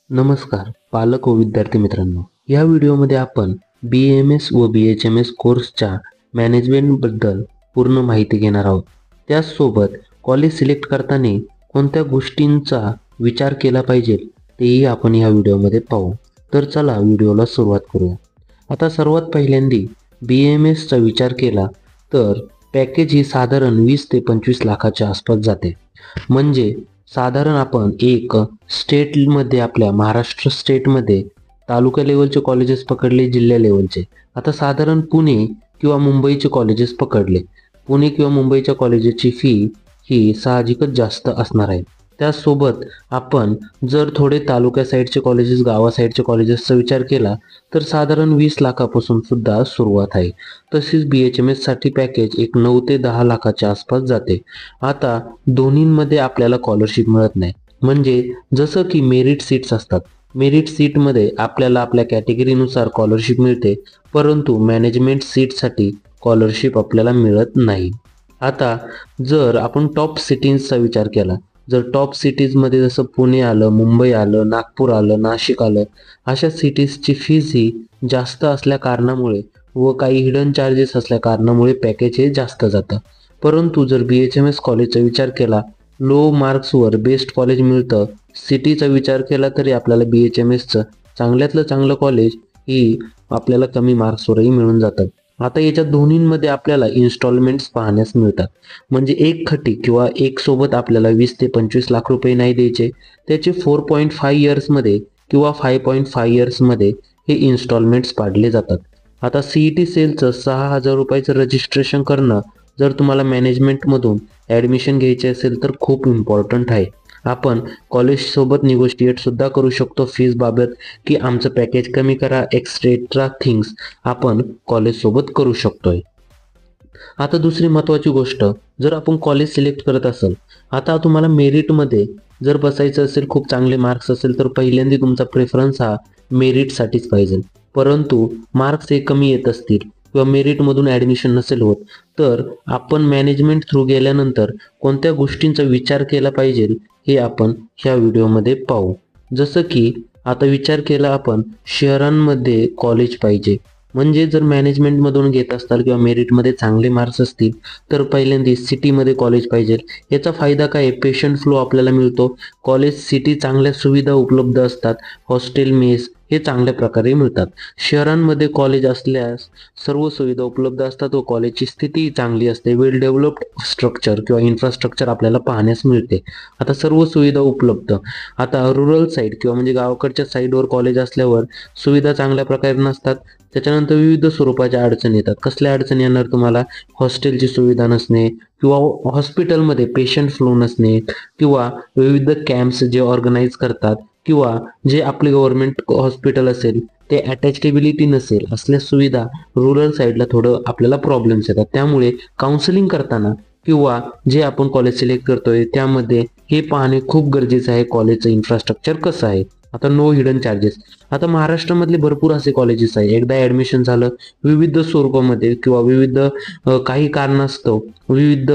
नमस्कार पालक व विद्यार्थी मित्रांनो, या व्हिडिओमध्ये आपण BAMS व BHMS कोर्सच्या मॅनेजमेंटबद्दल पूर्ण माहिती घेणार आहोत. त्याचसोबत कॉलेज सिलेक्ट करताना कोणत्या गोष्टींचा विचार केला पाहिजे तेही आपण या व्हिडिओमध्ये पाहू. तर चला व्हिडिओला सुरुवात करूया. आता सर्वात पहिल्यांदा BAMSचा विचार केला तर पॅकेज ही साधारण 20 ते 25 लाखाच्या आसपास जाते. म्हणजे साधारण आपण एक स्टेटमध्ये आपल्या महाराष्ट्र स्टेटमध्ये तालुका लेवलचे कॉलेजेस पकडले, जिल्हा लेवलचे. आता साधारण पुणे किंवा मुंबईचे कॉलेजेस पकडले. पुणे किंवा मुंबईच्या कॉलेजेसची फी ही साहजिकच जास्त असणार आहे. त्याचसोबत आपण जर थोडे तालुक्या साईडचे कॉलेजेस, गावा साईडचे कॉलेजेसचा विचार केला तर साधारण 20 लाखापासून सुद्धा सुरुवात आहे. तसेच BHMS साठी पॅकेज एक 9 ते 10 लाखाच्या आसपास जाते. आता दोन्हींमध्ये आपल्याला स्कॉलरशिप मिळत नाही. म्हणजे जसं की मेरिट सीट्स असतात, मेरिट सीटमध्ये आपल्याला आपल्या कॅटेगरीनुसार स्कॉलरशिप मिळते, परंतु मॅनेजमेंट सीटसाठी स्कॉलरशिप आपल्याला मिळत नाही. आता जर आपण टॉप सिटीजचा विचार केला, जर टॉप सिटीजमध्ये जसं पुणे आलं, मुंबई आलं, नागपूर आलं, नाशिक आलं, अशा सिटीजची फीज ही जास्त असल्या कारणामुळे व काही हिडन चार्जेस असल्या कारणामुळे पॅकेज हे जास्त जातं. परंतु जर BHMS कॉलेजचा विचार केला, लो मार्क्सवर बेस्ट कॉलेज मिळतं. सिटीचा विचार केला तरी आपल्याला BHMSचं चांगल्यातलं चांगलं कॉलेज ही आपल्याला कमी मार्क्सवरही मिळून जातं. आता याच्या दोन्हींमध्ये आपल्याला इन्स्टॉलमेंट्स पाहण्यास मिळतात. म्हणजे एक खटी किंवा एक सोबत आपल्याला 20 ते 25 लाख रुपये नाही द्यायचे, त्याचे 4.5 इयर्समध्ये किंवा 5.5 इयर्समध्ये हे इन्स्टॉलमेंट्स पाडले जातात. आता CET सेलचं 6,000 रुपयाचं रजिस्ट्रेशन करणं जर तुम्हाला मॅनेजमेंटमधून ॲडमिशन घ्यायचे असेल तर खूप इम्पॉर्टंट आहे. आपण कॉलेजसोबत निगोशिएट सुद्धा करू शकतो फीज बाबत, की आमचं पॅकेज कमी करा, एक्स्ट्रा थिंग्स आपण कॉलेजसोबत करू शकतोय. आता दुसरी महत्त्वाची गोष्ट, जर आपण कॉलेज सिलेक्ट करत असाल, आता तुम्हाला मेरिटमध्ये जर बसायचं असेल, खूप चांगले मार्क्स असेल तर पहिल्यांदा तुमचा प्रेफरन्स हा मेरिटसाठीच पाहिजे. परंतु मार्क्स हे कमी येत असतील किंवा मेरिटमधून ॲडमिशन नसेल होत, तर आपण मॅनेजमेंट थ्रू गेल्यानंतर कोणत्या गोष्टींचा विचार केला पाहिजे हे आपण ह्या व्हिडिओमध्ये पाहू. जसं की आता विचार केला आपण शहरांमध्ये कॉलेज पाहिजे. म्हणजे जर मॅनेजमेंटमधून घेत असताल किंवा मेरिटमध्ये चांगले मार्क्स असतील तर पहिल्यांदा सिटीमध्ये कॉलेज पाहिजे. याचा फायदा काय आहे, पेशंट फ्लो आपल्याला मिळतो. कॉलेज सिटी चांगल्या सुविधा उपलब्ध असतात, हॉस्टेल, मेस हे चांगल्या प्रकारे मिळतात. शहरांमध्ये कॉलेज असल्यास सर्व सुविधा उपलब्ध असतात व कॉलेजची स्थिती चांगली असते. वेल डेव्हलप्ड स्ट्रक्चर किंवा इन्फ्रास्ट्रक्चर आपल्याला पाहण्यास मिळते. आता सर्व सुविधा उपलब्ध. आता रुरल साईड किंवा म्हणजे गावाकडच्या साईडवर कॉलेज असल्यावर सुविधा चांगल्या प्रकारे नसतात. त्याच्यानंतर विविध स्वरूपाच्या अडचणी येतात. कसल्या अडचणी येणार तुम्हाला, हॉस्टेलची सुविधा नसणे किंवा हॉस्पिटलमध्ये पेशंट फ्लो नसणे किंवा विविध कॅम्प्स जे ऑर्गनाईज करतात किंवा जे आपले गव्हर्नमेंट हॉस्पिटल असेल ते अटॅचेबिलिटी नसेल, असल्या सुविधा रुरल साईडला थोडं आपल्याला प्रॉब्लेम्स येतात. त्यामुळे काउन्सिलिंग करताना किंवा जे आपण कॉलेज सिलेक्ट करतोय त्यामध्ये हे पाहणे खूप गरजेचं आहे, कॉलेजचं इन्फ्रास्ट्रक्चर कसं आहे. आता नो हिडन चार्जेस. आता महाराष्ट्रामधले भरपूर असे कॉलेजेस आहे, एकदा ॲडमिशन झालं विविध स्वरूपामध्ये किंवा विविध काही कारणास्तव विविध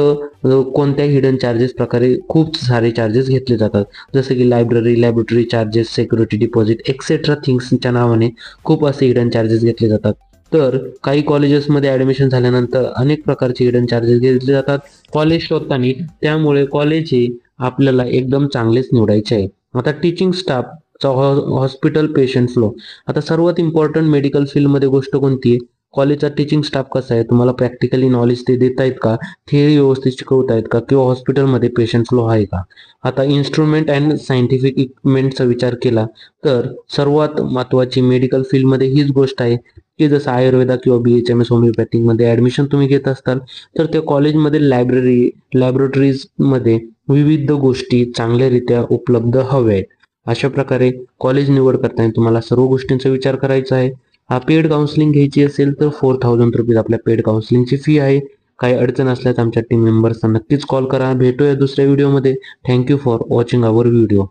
कोणत्या हिडन चार्जेस प्रकारे खूप सारे चार्जेस घेतले जातात. जसं की library, laboratory charges, security deposit etcetera थिंग्सच्या नावाने खूप असे हिडन चार्जेस घेतले जातात. तर काही कॉलेजेसमध्ये ॲडमिशन झाल्यानंतर अनेक प्रकारचे हिडन चार्जेस घेतले जातात कॉलेज शोधताना. त्यामुळे कॉलेज हे आपल्याला एकदम चांगलेच निवडायचे आहे. आता teaching staff, hospital, patient flow. आता सर्वात इम्पॉर्टंट मेडिकल फील्डमध्ये गोष्ट कोणती आहे, कॉलेजचा टीचिंग स्टाफ कसा आहे, तुम्हाला प्रॅक्टिकली नॉलेज ते देत आहेत का, थिअरी व्यवस्थित शिकवत आहेत का, किंवा हॉस्पिटलमध्ये पेशंट फ्लो आहे का. आता इन्स्ट्रुमेंट अँड सायंटिफिक इक्विपमेंटचा विचार केला तर सर्वात महत्त्वाची मेडिकल फील्डमध्ये हीच गोष्ट आहे की जसं आयुर्वेदा किंवा BHMS होमिओपॅथिकमध्ये ॲडमिशन तुम्ही घेत असताल तर त्या कॉलेजमध्ये लायब्ररी, लॅबोरेटरीजमध्ये विविध गोष्टी चांगल्यारित्या उपलब्ध हव्या आहेत. अशा प्रकारे कॉलेज निवड करताना तुम्हाला सर्व गोष्टींचा विचार करायचा आहे. पेड काउन्सिलिंग घ्यायची असेल तर 4,000 रुपीज आपल्या पेड काउन्सिलिंगची फी आहे. काही अडचण असल्यास आमच्या टीम मेंबर्सना नक्कीच कॉल करा. भेटूया दुसऱ्या व्हिडिओमध्ये. Thank you for watching our video.